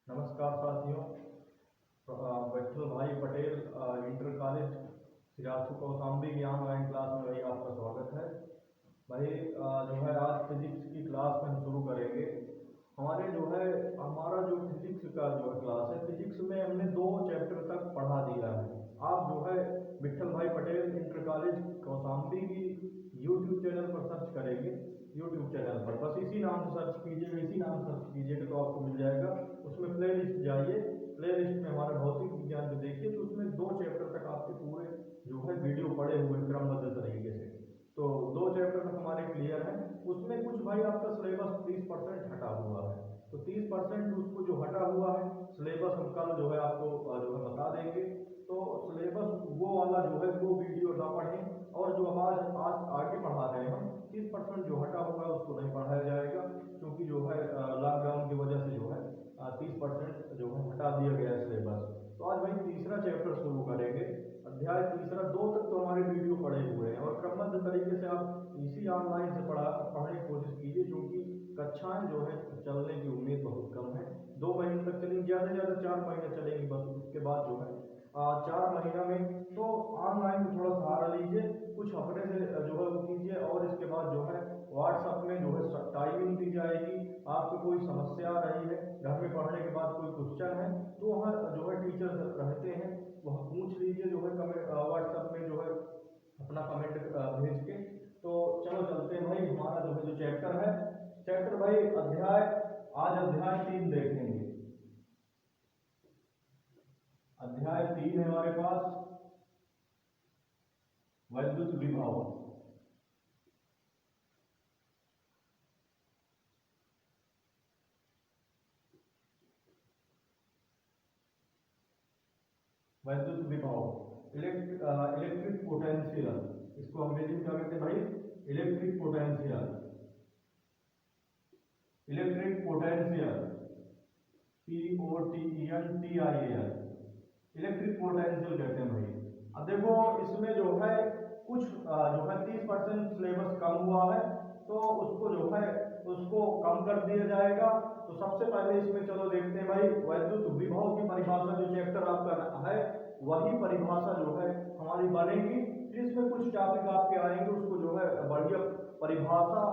नमस्कार साथियों। विठल भाई पटेल इंटर कॉलेज सिराजपुर कौशाम्बी की ऑनलाइन क्लास में भाई आपका स्वागत है। भाई जो है आज फिजिक्स की क्लास में हम शुरू करेंगे। हमारा जो फिजिक्स का जो क्लास है, फिजिक्स में हमने 2 चैप्टर तक पढ़ा दिया है। आप जो है विठल भाई पटेल इंटर कॉलेज कौशाम्बी की यूट्यूब चैनल पर सर्च करेंगे। यूट्यूब चैनल पर बस इसी नाम से सर्च कीजिएगा, इसी नाम से सर्च कीजिएगा तो आपको मिल जाएगा। उसमें प्ले लिस्ट जाइए, प्ले लिस्ट में हमारा भौतिक विज्ञान को देखिए तो उसमें 2 चैप्टर तक आपके पूरे जो है वीडियो पड़े हुए क्रमबद्ध तरीके से। तो 2 चैप्टर तक हमारे क्लियर हैं। उसमें कुछ भाई आपका सिलेबस 30% हटा हुआ है, तो 30% उसको जो हटा हुआ है सिलेबस हम कल जो है आपको जो है बता देंगे। तो सिलेबस वो वाला जो है वो वीडियो ना पढ़ें, और जो आज आगे पढ़ा रहे हैं हम 30% जो हटा हुआ है उसको नहीं पढ़ाया जाएगा, क्योंकि जो है लॉकडाउन की वजह से जो है 30% जो है हटा दिया गया है सिलेबस। तो आज भाई तीसरा चैप्टर शुरू करेंगे। अध्याय तीसरा 2 तक तो हमारे वीडियो पड़े हुए हैं, और क्रमबद्ध तरीके से आप इसी ऑनलाइन से पढ़ने की कोशिश कीजिए, क्योंकि कक्षाएं जो है चलने की उम्मीद बहुत कम है। 2 महीने तक चलेंगी, ज़्यादा से ज़्यादा 4 महीने चलेंगी बस। उसके बाद जो है 4 महीना में तो ऑनलाइन में थोड़ा सहारा लीजिए, कुछ अपने से जो है वो कीजिए। और इसके बाद जो है व्हाट्सएप में जो है टाइमिंग दी जाएगी। आपको कोई समस्या आ रही है, घर में पढ़ने के बाद कोई क्वेश्चन है, तो वहाँ जो है टीचर रहते हैं, वह पूछ लीजिए जो है व्हाट्सएप में जो है अपना कमेंट भेज के। तो चलो चलते हैं भाई, हमारा जो है जो चैप्टर है, चैप्टर भाई आज अध्याय 3 देखेंगे। अध्याय 3 है हमारे पास वैद्युत विभव। वैद्युत विभव इलेक्ट्रिक पोटेंशियल, इसको अंग्रेजी में क्या कहते हैं भाई? Electric potential. Electric potential POTENTIAL, electric potential कहते हैं भाई। अब देखो इसमें जो है कुछ जो है 30% सिलेबस कम हुआ है, तो उसको जो है उसको कम कर दिया जाएगा। तो सबसे पहले इसमें चलो देखते हैं भाई, वैद्युत विभव की परिभाषा जो चैप्टर आपका है वही परिभाषा जो है हमारी बनेगी। फिर इसमें कुछ टॉपिक आपके आएंगे, उसको जो है बढ़िया परिभाषा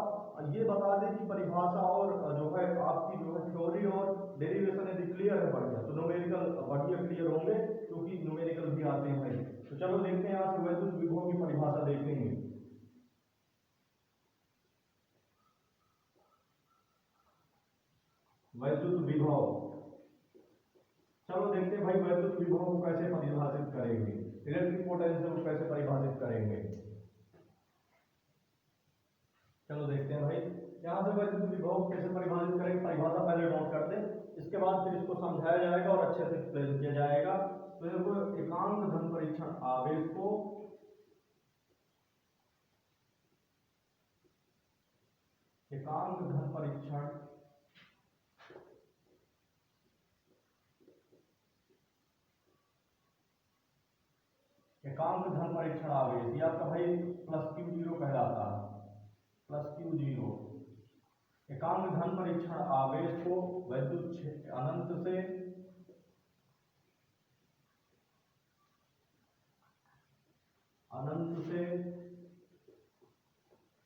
ये बता दें कि परिभाषा और जो है आपकी जो है थ्योरी और डेरिवेशन यदि क्लियर है बढ़िया, तो न्यूमेरिकल बढ़िया क्लियर होंगे, क्योंकि न्यूमेरिकल भी आते हैं भाई। तो चलो देखते हैं आज वैद्युत विभव की परिभाषा देखेंगे। वैद्युत विभव, चलो देखते हैं भाई वैद्युत विभव को कैसे परिभाषित करेंगे, इलेक्ट्रिक पोटेंशियल को कैसे परिभाषित करेंगे। चलो देखते हैं भाई, यहाँ से वैद्युत विभव को कैसे परिभाषित करेंगे। परिभाषा पहले नोट कर लें, इसके बाद फिर इसको समझाया जाएगा और अच्छे से एक्सप्लेन किया जाएगा। तो देखो एकांक धन परीक्षण आवेश को एकांक धन परीक्षण एकांक धन परीक्षण आवेश, ये आपका भाई प्लस Q0 कहलाता है, प्लस Q0। एकांक धन परीक्षण आवेश को वैद्युत अनंत से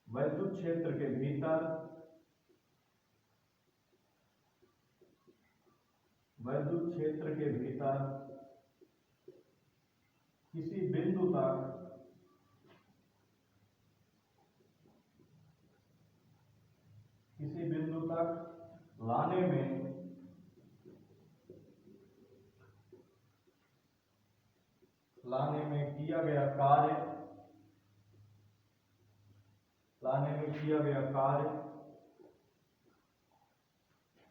वैद्युत क्षेत्र के भीतर किसी बिंदु तक लाने में किया गया कार्य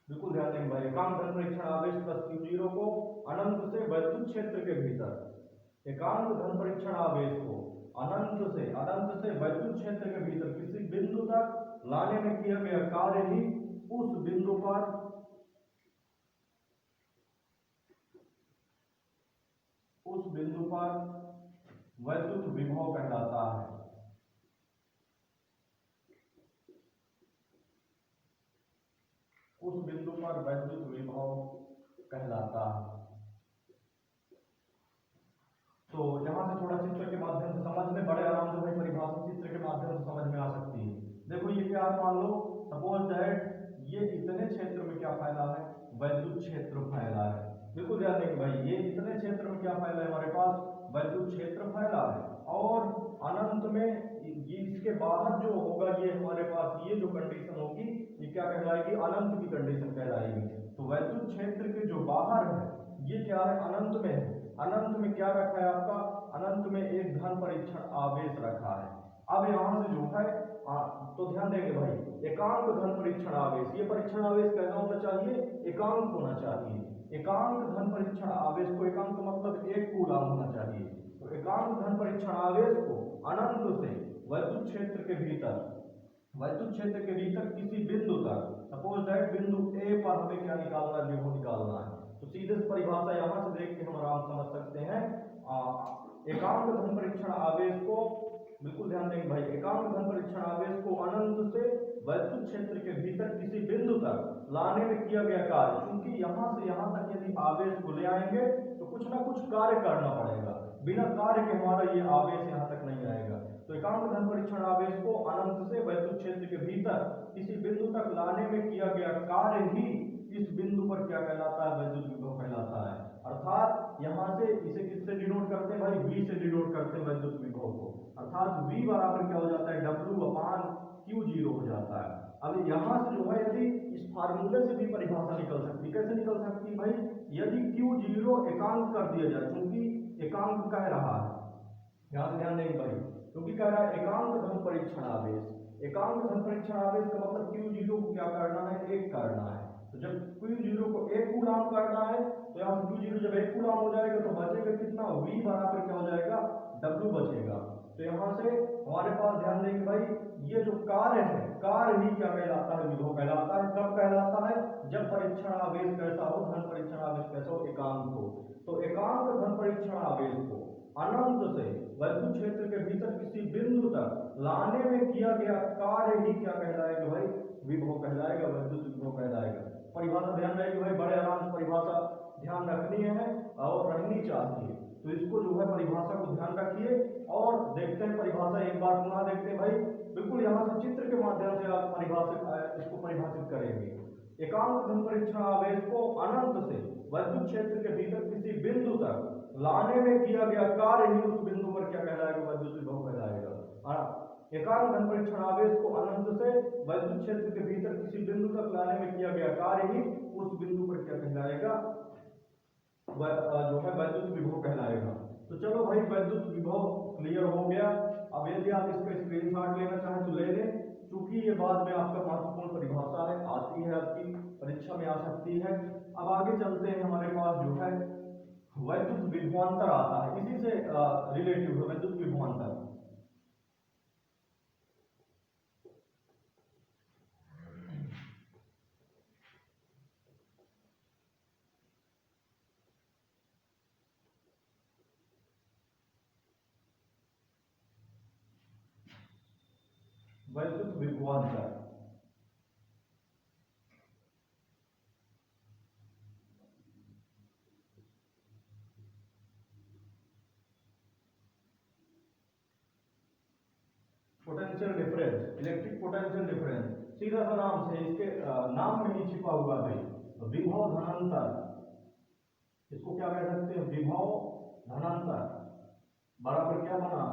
बिल्कुल ध्यान देंगे भाई। एकांक धन परीक्षण आवेश प्लस Q0 को अनंत से वैद्युत क्षेत्र के भीतर, एकांक धन परीक्षण आवेश को अनंत से वैद्युत क्षेत्र के भीतर किसी बिंदु तक लाने में किया गया कार्य ही उस बिंदु पर वैद्युत विभव कहलाता है। उस बिंदु पर वैद्युत विभव कहलाता है। तो यहाँ से थोड़ा चित्र के माध्यम से समझ में बड़े आराम से भाई परिभाषा चित्र के माध्यम से समझ में आ सकती है। देखो ये क्या है, मान लो सपोज दैट ये इतने क्षेत्र में क्या फैला है, वैद्युत क्षेत्र फैला है। बिल्कुल ध्यान देंगे भाई, ये इतने क्षेत्र में क्या फैला है, हमारे पास वैद्युत क्षेत्र फैला है। और अनंत में ये इसके बाहर जो होगा, ये हमारे पास ये जो कंडीशन होगी ये क्या कहलाएगी, अनंत की कंडीशन कहलाएगी। तो वैद्युत क्षेत्र के जो बाहर है ये क्या है, अनंत में है। अनंत में क्या रखा है आपका, अनंत में एक धन परीक्षण आवेश रखा है। अब यहाँ से जो है तो ध्यान देंगे भाई, एकांक धन परीक्षण आवेश, ये परीक्षण आवेश कैसा होना चाहिए, एकांक होना चाहिए। एकांक धन परीक्षण आवेश को, एकांक मतलब 1 कूलम होना चाहिए। तो एकांक धन परीक्षण आवेश को अनंत से वैद्युत क्षेत्र के भीतर, वैद्युत क्षेत्र के भीतर किसी बिंदु तक, सपोज दैट बिंदु ए पर हमें क्या निकालना है, विभव निकालना है। तो सीधे परिभाषा यहाँ से देख के हम आराम समझ सकते हैं। एकांक धन परीक्षण आवेश को, बिल्कुल ध्यान देंगे भाई, एकांक धन परीक्षण आवेश को अनंत से वैद्युत क्षेत्र के भीतर किसी बिंदु तक लाने में किया गया कार्य। क्योंकि यहाँ से यहाँ तक यदि आवेश को ले आएंगे तो कुछ ना कुछ कार्य करना पड़ेगा, बिना कार्य के हमारा ये आवेश यहाँ तक नहीं आएगा। तो एकांक धन परीक्षण आवेश को अनंत से वैद्युत क्षेत्र के भीतर किसी बिंदु तक लाने में किया गया कार्य ही इस बिंदु पर क्या कहलाता है, वैद्युत विभव कहलाता है। अर्थात यहाँ से इसे किससे डिनोट करते हैं भाई, V से डिनोट करते हैं वैद्युत विभव को। अर्थात V बराबर क्या हो जाता है, W/Q0 हो जाता है। अब यहाँ से जो है यदि इस फार्मूले से भी परिभाषा निकल सकती है, कैसे निकल सकती है भाई, यदि Q0 एकांक कर दिया जाए, क्योंकि एकांक कह रहा है, यहाँ से ध्यान देंगे भाई, क्योंकि कह रहा है एकांक धन परीक्षण आवेश। एकांक धन परीक्षण आवेश का मतलब Q0 को क्या करना है, 1 करना है। तो जब Q0 को 1 कूलम करना है तो यहाँ Q0 जब 1 कूलम हो जाएगा तो बचेगा कितना, V बराबर क्या हो जाएगा, W बचेगा। तो यहाँ से हमारे पास ध्यान देंगे भाई, ये जो कार्य है, कार्य ही क्या कहलाता है, विभव कहलाता है। कब कहलाता है, जब परीक्षण आवेश कैसा हो, धन परीक्षण आवेश कैसा हो, एकांक हो। तो एकांक धन परीक्षण आवेश को अनंत से वैद्युत क्षेत्र के भीतर किसी बिंदु तक लाने में किया गया कार्य ही क्या कहलाएगा भाई, विभव कहलाएगा, वैद्युत विभव कहलाएगा। परिभाषा ध्यान रखें भाई, बड़े आराम से परिभाषा ध्यान रखनी है और रहनी चाहिए। तो इसको जो है परिभाषा को ध्यान रखिए और देखते हैं परिभाषा एक बार पुनः देखते हैं भाई। बिल्कुल यहाँ से चित्र के माध्यम से आप इसको परिभाषित करेंगे। एकांक धन परीक्षण आवेश को अनंत से वैद्युत क्षेत्र के भीतर किसी बिंदु तक लाने में किया गया कार्य ही उस बिंदु पर क्या कहलाएगा, वैद्युत विभव कहलाएगा। एकांक धन परीक्षण आवेश को अनंत से वैद्युत क्षेत्र के भीतर किसी बिंदु तक लाने में किया गया कार्य ही उस बिंदु पर क्या कहलाएगा, जो है वैद्युत विभव कहलाएगा। तो चलो भाई, वैद्युत विभव क्लियर हो गया। अब यदि आप इसका स्क्रीनशॉट लेना चाहें तो ले लें, क्योंकि ये बाद में आपका महत्वपूर्ण परिभाषा है, आती है, आपकी परीक्षा में आ सकती है। अब आगे चलते हैं, हमारे पास जो है वैद्युत विभवांतर आता है, इसी से रिलेटिव है वैद्युत विभवांतर। वैद्युत विभवांतर potential difference, electric potential difference, सीधा सा नाम से इसके नाम में ही छिपा हुआ है विभव धनांतर। इसको क्या कह सकते हैं, विभव धनांतर बराबर क्या बना,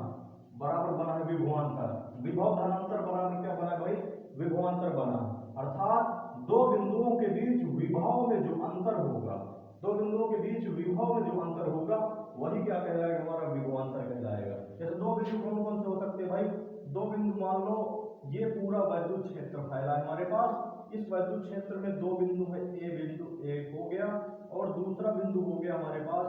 बराबर बना है विभवांतर। विभव धनांतर बराबर क्या बना भाई, विभवांतर बना। अर्थात दो बिंदुओं के बीच विभव में जो अंतर होगा, दो बिंदुओं के बीच विभव में जो अंतर होगा वही क्या कहलाएगा, हमारा विभवांतर कहलाएगा। जैसे दो बिंदु कौन कौन से हो सकते हैं भाई, दो बिंदु मान लो ये पूरा वैद्युत क्षेत्र फैला है हमारे पास, इस वैद्युत क्षेत्र में दो बिंदु है, ए बिंदु ए हो गया और दूसरा बिंदु हो गया हमारे पास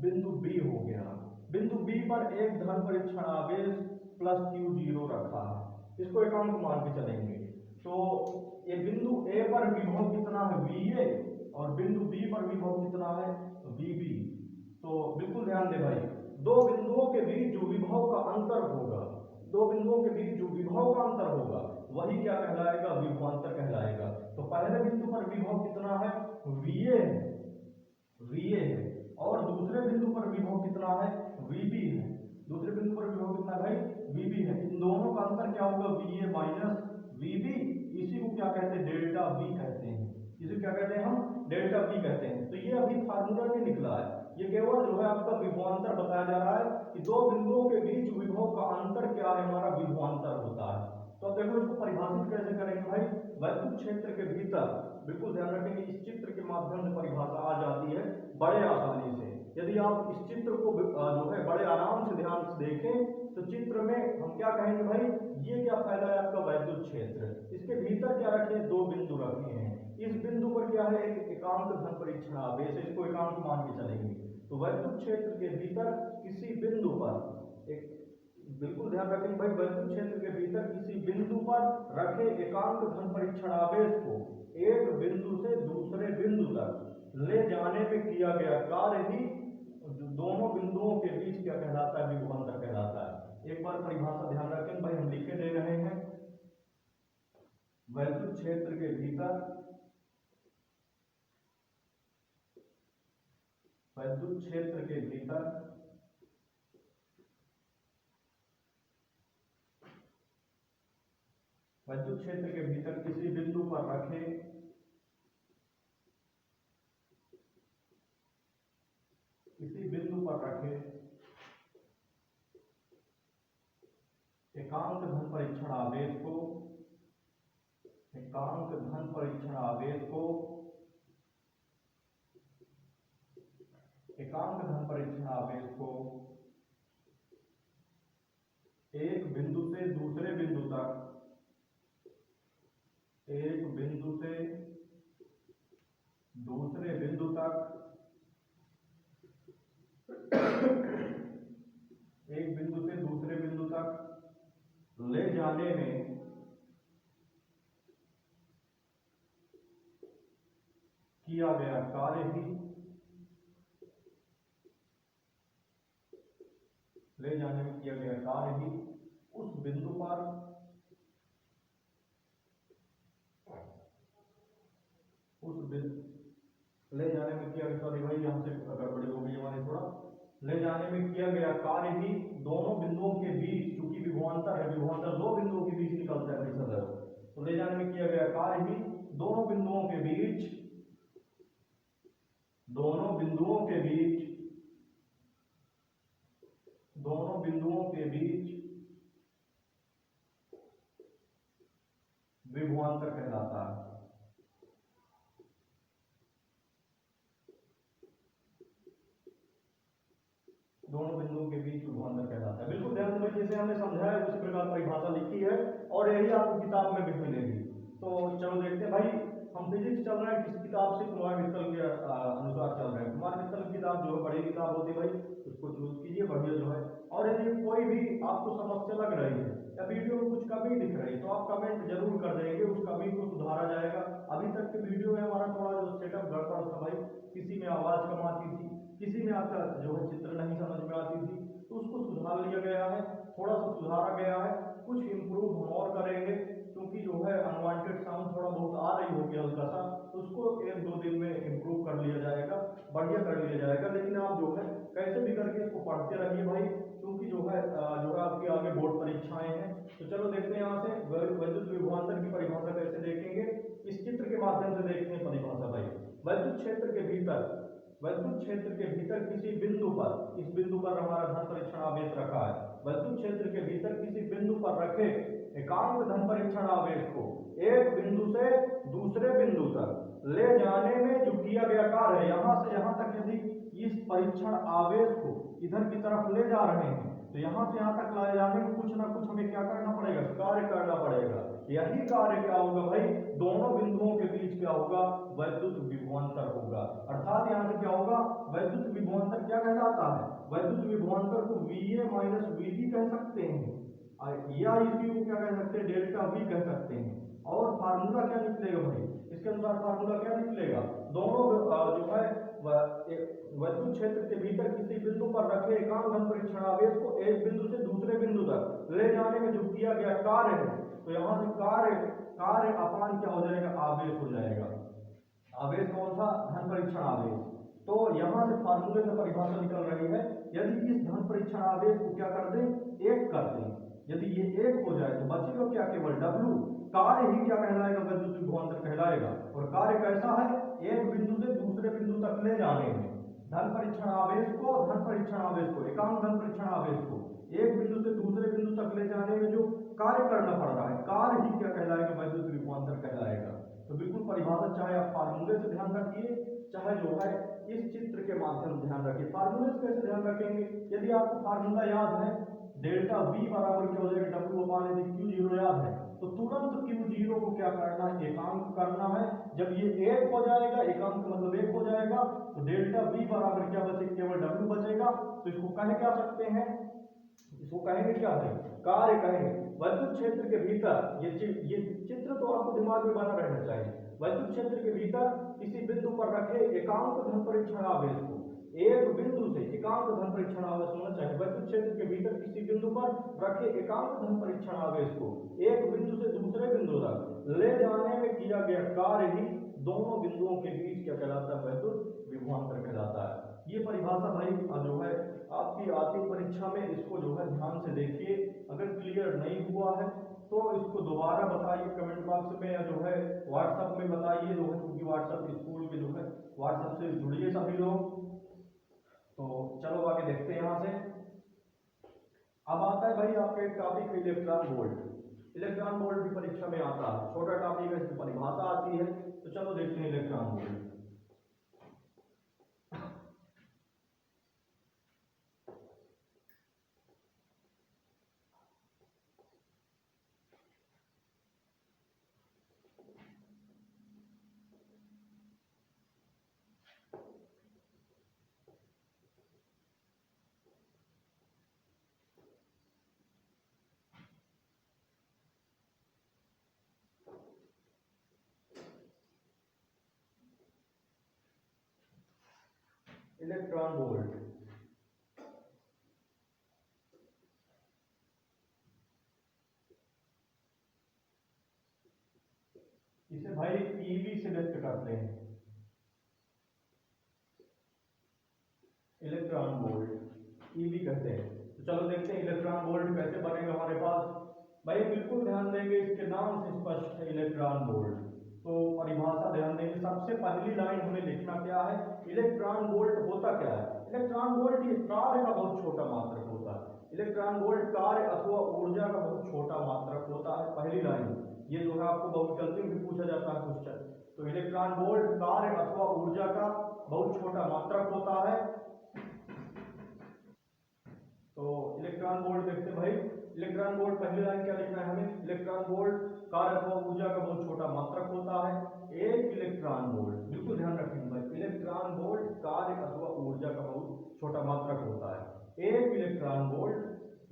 बिंदु बी हो गया। बिंदु बी पर एक धन परीक्षण आवेश प्लस Q0 रखा है, इसको एकांक मान के चलेंगे। तो ये बिंदु ए पर विभव कितना है, VA, और बिंदु बी पर विभव कितना है, VB। तो बिल्कुल ध्यान दे भाई, दो बिंदुओं के बीच जो विभव का अंतर होगा, दो बिंदुओं के बीच जो विभव का अंतर होगा वही क्या कहलाएगा, विभवांतर कहलाएगा। तो पहले बिंदु पर विभव कितना है, VA है, बिंदु पर विभव कितना है, VB है। दूसरे बिंदु पर विभव कितना भाई, VB है। इन दोनों का अंतर क्या होगा, VA माइनस VB। इसी को क्या कहते हैं, डेल्टा V कहते हैं। इसे क्या कहते हैं हम, डेल्टा V कहते हैं। तो ये अभी फार्मूला नहीं निकला है, ये केवल जो है आपका विभवांतर बताया जा रहा है कि दो बिंदुओं के बीच विभव का अंतर क्या है, हमारा विभवांतर होता है। तो अब देखो इसको परिभाषित कैसे करेंगे भाई, वैद्युत क्षेत्र के भीतर, बिल्कुल ध्यान रखेंगे इस चित्र के माध्यम से परिभाषा आ जाती है बड़े आसानी से। यदि आप इस चित्र को जो है बड़े आराम से ध्यान से देखें तो चित्र में हम क्या कहेंगे भाई, ये क्या फैला है आपका वैद्युत क्षेत्र, इसके भीतर क्या रखे, दो बिंदु रखे हैं। इस बिंदु पर क्या है, एक एकांक धन परीक्षण आवेश, इसको एकांक मान के चलेंगे। तो वैद्युत क्षेत्र के भीतर किसी बिंदु पर एक, बिल्कुल ध्यान रखेंगे भाई, वैद्युत क्षेत्र के भीतर किसी बिंदु पर रखे एकांक धन परीक्षण आवेश को एक बिंदु से दूसरे बिंदु तक ले जाने में किया गया कार्य ही दोनों बिंदुओं के बीच क्या कहलाता है, विभवांतर कहलाता है। एक बार परिभाषा ध्यान रखें भाई, हम लिखे दे रहे हैं, वैद्युत क्षेत्र के भीतर, वैद्युत क्षेत्र के भीतर वैद्युत क्षेत्र के भीतर किसी बिंदु पर रखे एकांक धन परीक्षण आवेश को, एकांक धन परीक्षण आवेश को, एकांक धन परीक्षण आवेश को एक बिंदु से दूसरे बिंदु तक, एक बिंदु से दूसरे बिंदु तक, एक बिंदु से दूसरे बिंदु तक ले जाने में किया गया कार्य ही, ले जाने में किया गया कार्य ही उस बिंदु पर, उस बिंदु ले जाने में किया, सॉरी भाई यहाँ से गड़बड़ी हो गई हमारी थोड़ा, ले जाने में किया गया कार्य ही दोनों बिंदुओं के बीच, चूंकि विभवांतर है, विभवांतर दो बिंदुओं के बीच निकलता है सदैव, तो ले जाने में किया गया कार्य ही दोनों बिंदुओं के बीच, दोनों बिंदुओं के बीच, दोनों बिंदुओं के बीच विभवांतर कहलाता है। दोनों बिंदुओं के बीच विभवांतर कहलाता है। बिल्कुल ध्यान में, जैसे हमने समझाया उसी प्रकार परिभाषा लिखी है और यही आपको किताब में भी मिलेगी। तो चलो देखते हैं भाई, हम फिजिक्स चल रहे हैं किस किताब से, कुमार मित्तल के अनुसार चल रहे हैं। कुमार मित्तल की किताब जो है बड़ी किताब होती है भाई, उसको चूज कीजिए बढ़िया जो है। और यदि कोई भी आपको समस्या लग रही है या वीडियो में कुछ कमी दिख रही है तो आप कमेंट जरूर कर देंगे, उस कमी को सुधारा जाएगा। अभी तक के वीडियो में हमारा थोड़ा जो सेटअप गड़बड़ था भाई, किसी में आवाज कम आती थी, किसी में आपका जो है चित्र नहीं समझ में आती थी, तो उसको सुधार लिया गया है, थोड़ा सा सुधारा गया है। कुछ इम्प्रूव हम और करेंगे क्योंकि जो है अनवांटेड साउंड थोड़ा बहुत आ रही होगी हल्का सा, तो उसको एक दो दिन में इम्प्रूव कर लिया जाएगा, बढ़िया कर लिया जाएगा। लेकिन आप जो है कैसे भी करके इसको पढ़ते रहिए भाई, क्योंकि जो है आपकी आगे बोर्ड परीक्षाएं हैं। तो चलो देखते हैं यहाँ से वैद्युत विभवांतर की परिभाषा कैसे देखेंगे, इस चित्र के माध्यम से देखते हैं परिभाषा भाई। वैद्युत क्षेत्र के भीतर, वैद्युत क्षेत्र के भीतर किसी बिंदु पर, इस बिंदु पर हमारा धन परीक्षण आवेश रखा है, वैद्युत क्षेत्र के भीतर किसी बिंदु पर रखे एकांक धन परीक्षण आवेश को एक बिंदु से दूसरे बिंदु तक ले जाने में जो किया गया कार्य है, यहाँ से यहाँ तक यदि इस परीक्षण आवेश को इधर की तरफ ले जा रहे हैं तो यहाँ से यहाँ तक लाए जाने में कुछ ना कुछ हमें क्या करना पड़ेगा, कार्य करना पड़ेगा। यही कार्य क्या होगा भाई, दोनों बिंदुओं के बीच क्या होगा, वैद्युत विभवांतर होगा। अर्थात यहाँ से क्या होगा, वैद्युत विभवांतर क्या कहलाता है, वैद्युत विभवांतर को VA माइनस VB कह सकते हैं, या इसी को क्या कह सकते हैं, डेल्टा V कह सकते हैं। और फार्मूला क्या निकलेगा भाई, इसके अनुसार फार्मूला क्या निकलेगा, दोनों जो है वैद्युत क्षेत्र के भीतर किसी बिंदु पर रखे एकांक धन परीक्षण आवेश को एक बिंदु से दूसरे बिंदु तक ले जाने में जो किया गया कार्य है, तो यहाँ से कार्य अपान क्या हो जाएगा, आवेश हो जाएगा। आवेश कौन सा, धन परीक्षण आवेश। तो यहाँ से फार्मूले में परिभाषा निकल रही है, यदि इस धन परीक्षण आवेश को क्या कर दें, एक कर दें, यदि ये एक हो जाए तो बचेगा क्या, केवल W। कार्य ही क्या कहलाएगा, वैद्युत विभवांतर कहलाएगा। और कार्य कैसा है, एक बिंदु से दूसरे बिंदु तक ले जाने में धन परीक्षण आवेश को एकांक धन परीक्षण आवेश को एक बिंदु से दूसरे बिंदु तक ले जाने में जो कार्य करना पड़ रहा है, कार्य ही क्या कहलाएगा, वैद्युत विभवांतर कहलाएगा। तो बिल्कुल परिभाषा चाहे आप फार्मूले से ध्यान रखिए, चाहे जो है इस चित्र के माध्यम से ध्यान रखिए। फार्मूले से कैसे ध्यान रखेंगे, यदि आपको फार्मूला याद है, डेल्टा V बराबर क्या हो जाएगा, W/Q0 याद है, तो तुरंत Q0 को क्या करना है, एकांक करना है। जब ये एक हो जाएगा, एकांक मतलब एक हो जाएगा, तो डेल्टा V बराबर क्या बचेगा, केवल W बचेगा। तो इसको कहे क्या सकते हैं, इसको कहेंगे क्या है, कार्य कहेंगे। वैद्युत क्षेत्र के भीतर ये चित्र तो आपको दिमाग में बना रहना चाहिए। वैद्युत क्षेत्र के भीतर किसी बिंदु पर रखे एकांक धन परीक्षण आवेश को, एक बिंदु से एकांक धन परीक्षण आवेश होना चाहिए। वैद्युत क्षेत्र के भीतर किसी बिंदु पर रखे एकांक धन परीक्षण आवेश को एक बिंदु से दूसरे बिंदु तक ले जाने में किया गया कार्य ही दोनों बिंदुओं के बीच क्या कहलाता है, वैद्युत विभवांतर कहलाता है। ये परिभाषा भाई जो है आपकी आती परीक्षा में, इसको जो है ध्यान से देखिए। अगर क्लियर नहीं हुआ है तो इसको दोबारा बताइए कमेंट बॉक्स में, या जो है व्हाट्सएप में बताइए, जो है क्योंकि व्हाट्सएप स्कूल के जो है व्हाट्सएप से जुड़िए सभी लोग। तो चलो आगे देखते हैं यहाँ से। अब आता है भाई आपका एक topic electron volt. Electron volt भी परीक्षा में आता है, छोटा टॉपिक है, इसकी परिभाषा आती है। तो चलो देखते हैं इलेक्ट्रॉन वोल्ट। इलेक्ट्रॉन वोल्ट, इसे भाई ईवी से व्यक्त करते हैं। इलेक्ट्रॉन वोल्ट ईवी कहते हैं। तो चलो देखते हैं इलेक्ट्रॉन वोल्ट कैसे बनेगा हमारे पास। भाई बिल्कुल ध्यान देंगे, इसके नाम से स्पष्ट है इलेक्ट्रॉन वोल्ट। तो परिभाषा ध्यान देंगे, सबसे पहली लाइन हमें लिखना क्या है, इलेक्ट्रॉन वोल्ट होता क्या है। इलेक्ट्रॉन वोल्ट ये कार्य का बहुत छोटा मात्रक होता है। इलेक्ट्रॉन वोल्ट कार्य अथवा ऊर्जा का बहुत छोटा मात्रक होता है, पहली लाइन। ये जो है आपको बहुविकल्पी में भी पूछा जाता है क्वेश्चन। तो इलेक्ट्रॉन वोल्ट कार्य अथवा ऊर्जा का बहुत छोटा मात्रक होता है। तो इलेक्ट्रॉन वोल्ट देखते हैं भाई, इलेक्ट्रॉन वोल्ट पहली लाइन क्या लिखना है हमें, इलेक्ट्रॉन वोल्ट कार्य अथवा ऊर्जा का बहुत छोटा मात्रक होता है। एक इलेक्ट्रॉन वोल्ट, बिल्कुल ध्यान रखेंगे भाई, इलेक्ट्रॉन वोल्ट कार्य अथवा ऊर्जा का बहुत छोटा मात्रक होता है। एक इलेक्ट्रॉन वोल्ट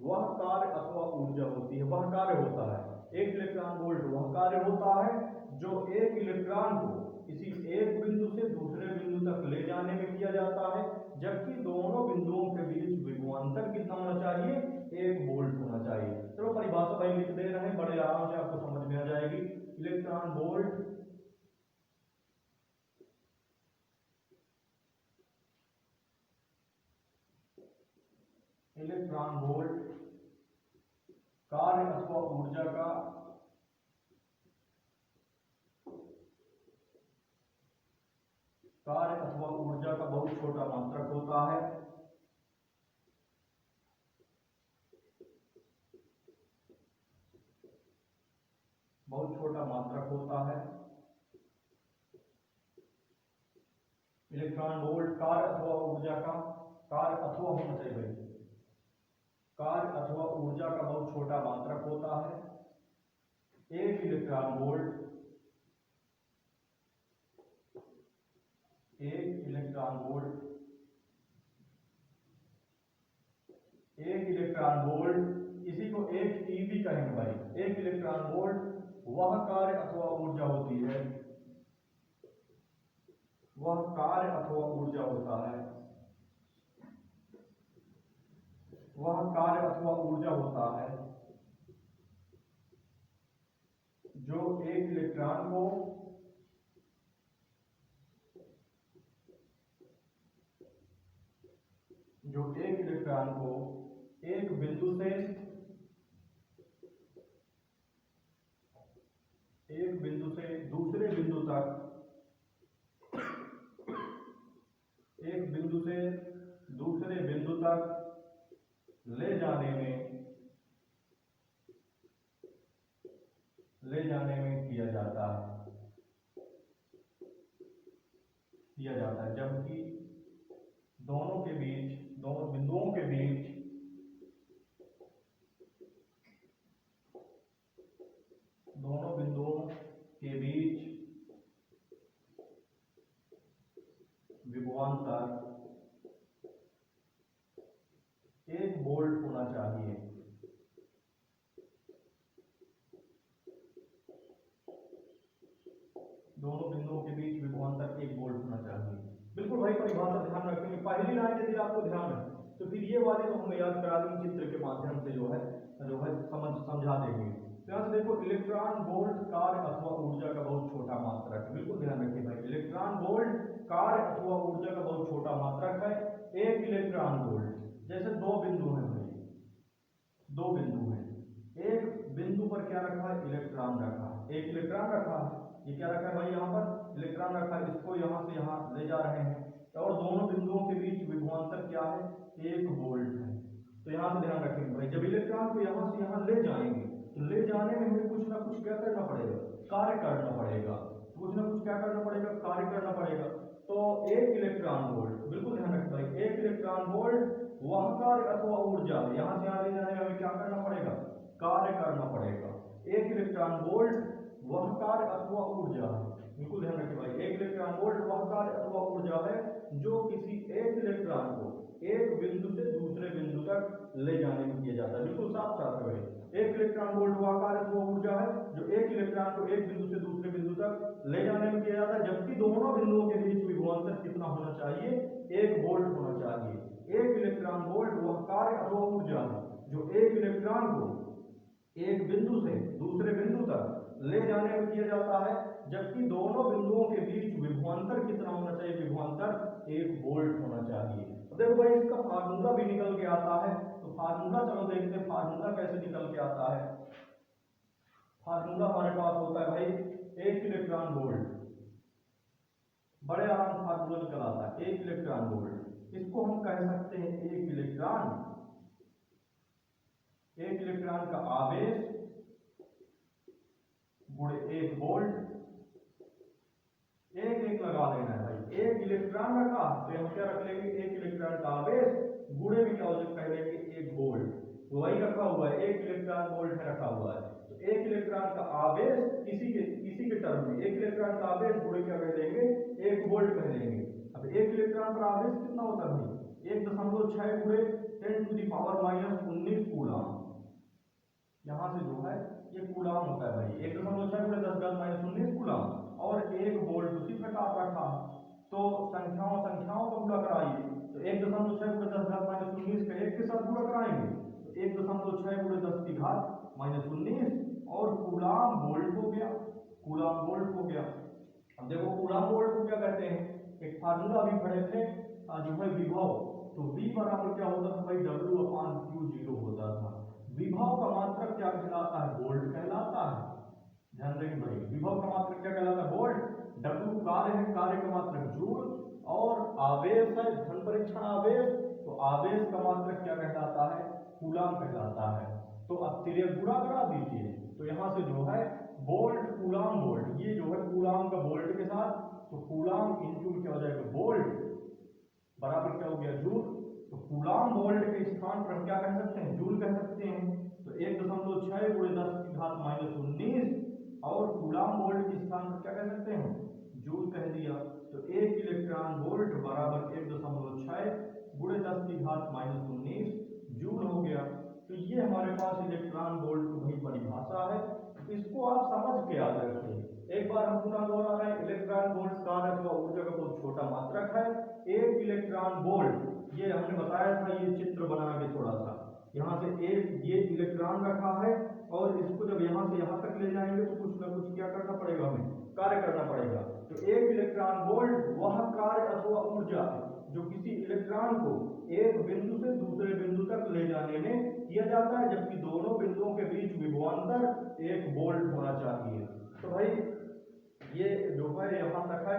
वह कार्य अथवा ऊर्जा होती है, वह कार्य होता है। एक इलेक्ट्रॉन वोल्ट वह कार्य होता है जो एक इलेक्ट्रॉन को किसी एक बिंदु से दूसरे बिंदु तक ले जाने में किया जाता है, जबकि दोनों बिंदुओं के बीच विभवांतर कितना होना चाहिए, 1 वोल्ट होना चाहिए। चलो परिभाषा भाई लिख दे रहे हैं, बड़े आराम से आपको समझ में आ जाएगी। इलेक्ट्रॉन वोल्ट कार्य अथवा ऊर्जा का बहुत छोटा मात्रक होता है। बहुत छोटा मात्रक होता है। इलेक्ट्रॉन वोल्ट कार्य अथवा ऊर्जा का, कार्य अथवा होना चाहिए भाई, कार्य अथवा ऊर्जा का बहुत छोटा मात्रक होता है। एक इलेक्ट्रॉन वोल्ट इसी को एक ईवी कहेंगे भाई। एक इलेक्ट्रॉन वोल्ट वह कार्य अथवा ऊर्जा होती है, वह कार्य अथवा ऊर्जा होता है, वह कार्य अथवा ऊर्जा होता है जो एक इलेक्ट्रॉन को जो एक इलेक्ट्रॉन को एक बिंदु से दूसरे बिंदु तक, एक बिंदु से दूसरे बिंदु तक ले जाने में किया जाता है, जबकि दोनों बिंदुओं के बीच विभवांतर 1 वोल्ट होना चाहिए। दोनों बिंदुओं के बीच विभवांतर 1 वोल्ट होना चाहिए। बिल्कुल भाई, परिभाषा ध्यान रखेंगे। पहली लाइन यदि आपको ध्यान है तो फिर ये वाले तो हम याद करा देंगे, चित्र के माध्यम से जो है समझा देंगे। तो यहाँ से देखो, इलेक्ट्रॉन वोल्ट कार्य अथवा ऊर्जा का बहुत छोटा मात्रक है। बिल्कुल ध्यान रखिए भाई, इलेक्ट्रॉन वोल्ट कार्य अथवा ऊर्जा का बहुत छोटा मात्रक है। एक इलेक्ट्रॉन वोल्ट, जैसे दो बिंदु हैं भाई, दो बिंदु हैं, एक बिंदु पर क्या रखा है, इलेक्ट्रॉन रखा है, एक इलेक्ट्रॉन रखा है। ये क्या रखा है भाई, यहाँ पर इलेक्ट्रॉन रखा है, इसको यहाँ से यहाँ ले जा रहे हैं, और दोनों बिंदुओं के बीच विभवांतर क्या है, 1 वोल्ट है। तो यहाँ से ध्यान रखेंगे भाई, जब इलेक्ट्रॉन को यहाँ से यहाँ ले जाएंगे तो ले जाने में हमें कुछ ना कुछ क्या करना पड़ेगा, कार्य करना पड़ेगा, कुछ ना कुछ क्या करना पड़ेगा, कार्य करना पड़ेगा। तो एक इलेक्ट्रॉन वोल्ट, बिल्कुल ध्यान रखें भाई, एक इलेक्ट्रॉन वोल्ट वह कार्य अथवा ऊर्जा, यहाँ से यहाँ ले जाने में हमें क्या करना पड़ेगा, कार्य करना पड़ेगा। एक इलेक्ट्रॉन वोल्ट वह कार्य अथवा ऊर्जा है, बिल्कुल ध्यान रखिए भाई, एक इलेक्ट्रॉन वोल्ट वह कार्य अथवा ऊर्जा है जो किसी एक इलेक्ट्रॉन को एक बिंदु से दूसरे बिंदु तक ले जाने में किया जाता है। बिल्कुल साफ साफ है भाई, एक इलेक्ट्रॉन वोल्ट वह कार्य अथवा ऊर्जा है जो एक इलेक्ट्रॉन को एक बिंदु से दूसरे बिंदु तक ले जाने में किया जाता है, जबकि दोनों बिंदुओं के बीच विभवांतर कितना होना चाहिए, 1 वोल्ट होना चाहिए। एक इलेक्ट्रॉन वोल्ट वह कार्य अथवा ऊर्जा है जो एक इलेक्ट्रॉन को एक बिंदु से दूसरे बिंदु तक ले जाने में किया जाता है, जबकि दोनों बिंदुओं के बीच विभवांतर कितना होना चाहिए, विभवांतर 1 वोल्ट होना चाहिए। देखो भाई, इसका फार्मूला भी निकल के आता है, तो फार्मूला चलो देखते हैं, फार्मूला कैसे निकल के आता है। फार्मूला हमारे पास होता है भाई, 1 इलेक्ट्रॉन वोल्ट, बड़े आराम से फार्मूला निकल आता है, 1 इलेक्ट्रॉन वोल्ट, इसको हम कह सकते हैं 1 इलेक्ट्रॉन का आवेश गुणे 1 वोल्ट। एक लगा देना है भाई, 1 इलेक्ट्रॉन रखा तो हम क्या रख लेंगे, 1 इलेक्ट्रॉन का आवेश गुणे में क्या हो जाए, कह लेंगे 1 वोल्ट, वही रखा हुआ है, 1 इलेक्ट्रॉन वोल्ट है रखा हुआ है। तो 1 इलेक्ट्रॉन का आवेश किसी के टर्म में 1 इलेक्ट्रॉन का आवेश गुणे क्या कह देंगे, 1 वोल्ट कह देंगे। अब 1 इलेक्ट्रॉन पर आवेश कितना होता है भाई, 1.6 गुणे 10⁻⁻19 कूलम। यहाँ से जो है ये कूलम होता है भाई, 1.6 गुणे 10⁻⁻19 कूलम, और 1 वोल्ट उसी प्रकार रखा। तो संख्याओं को गुणा कराइए, तो 1.6 गुणे 10⁻⁻19 का 1 के साथ गुणा कराएंगे, तो 1.6 गुणे 10⁻⁻19 और कूलम वोल्ट हो गया, कूलम वोल्ट हो गया। अब देखो कूलम वोल्ट को क्या कहते हैं, एक फार्मूला भी पढ़े थे जो है विभव, तो V बराबर क्या होता था भाई, W/Q0 होता था। विभव का मात्रक क्या कहलाता है, वोल्ट कहलाता है। ध्यान रखें भाई, विभव का मात्रक क्या कहलाता है, वोल्ट। W कार्य है, कार्य का मात्रक जूल, और आवेश है धन परीक्षण आवेश, तो आवेश का मात्रक क्या कहलाता है, कूलम कहलाता है। तो अब तिर्यक गुणा करा दीजिए, तो यहाँ से जो है वोल्ट कूलम वोल्ट, ये जो है कूलम का वोल्ट के साथ, तो कूलम इंटू क्या हो जाएगा, वोल्ट बराबर क्या हो गया, जूल। तो कूलम वोल्ट के स्थान पर हम क्या कह सकते हैं, जूल कह सकते हैं। तो 1.6 गुणे 10⁻⁻19 और कूलम वोल्ट के स्थान पर क्या कह सकते हैं, जूल कह दिया। तो 1 इलेक्ट्रॉन वोल्ट बराबर 1.6 गुणे 10⁻⁻19 जूल हो गया। तो ये हमारे पास इलेक्ट्रॉन वोल्ट की वही परिभाषा है, इसको आप समझ के याद रखिए। एक बार हम पुनः दोहरा रहे हैं, इलेक्ट्रॉन वोल्ट कार्य अथवा ऊर्जा का बहुत छोटा मात्रक है। 1 इलेक्ट्रॉन वोल्ट, ये हमने बताया था, ये चित्र बना के थोड़ा सा, यहाँ से एक ये इलेक्ट्रॉन रखा है, और इसको जब यहाँ से यहाँ तक ले जाएंगे तो कुछ ना कुछ क्या करना पड़ेगा, हमें कार्य करना पड़ेगा। तो 1 इलेक्ट्रॉन वोल्ट वह कार्य अथवा ऊर्जा जो किसी इलेक्ट्रॉन को एक बिंदु से दूसरे बिंदु तक ले जाने में किया जाता है, जबकि दोनों बिंदुओं के बीच विभवांतर 1 वोल्ट होना चाहिए। तो भाई ये जो है यहाँ तक है।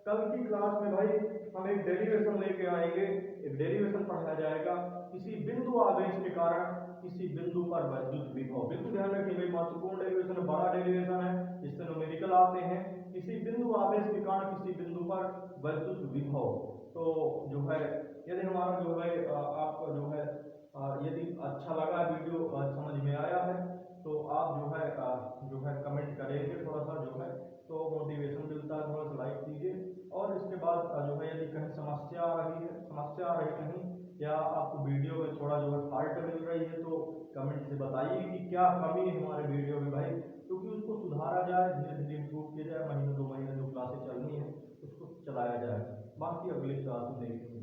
कल की क्लास में भाई हम एक डेरिवेशन लेके आएंगे, एक डेरिवेशन पढ़ाया जाएगा, किसी बिंदु आवेश के कारण किसी बिंदु पर विद्युत विभव। बिल्कुल ध्यान रखिए भाई, महत्वपूर्ण डेरिवेशन है, बड़ा डेरिवेशन है, इससे न्यूमेरिकल आते हैं। किसी बिंदु आवेश के कारण किसी बिंदु पर विद्युत विभव। तो जो है यदि हमारा जो है आपका यदि अच्छा लगा वीडियो, समझ में आया है, तो आप जो है कमेंट करेंगे, थोड़ा सा जो है तो मोटिवेशन मिलता है, थोड़ा सा लाइक कीजिए। और इसके बाद जो है यदि कहीं समस्या आ रही कहीं, या आपको वीडियो में थोड़ा जो है फॉल्ट मिल रही है, तो कमेंट से बताइए कि क्या कमी है हमारे वीडियो में भाई, क्योंकि उसको सुधारा जाए, धीरे धीरे इम्प्रूव किया जाए, महीने 2 महीने जो क्लासेस चलनी है उसको चलाया जाए। बाकी अगली क्लास में देखेंगे।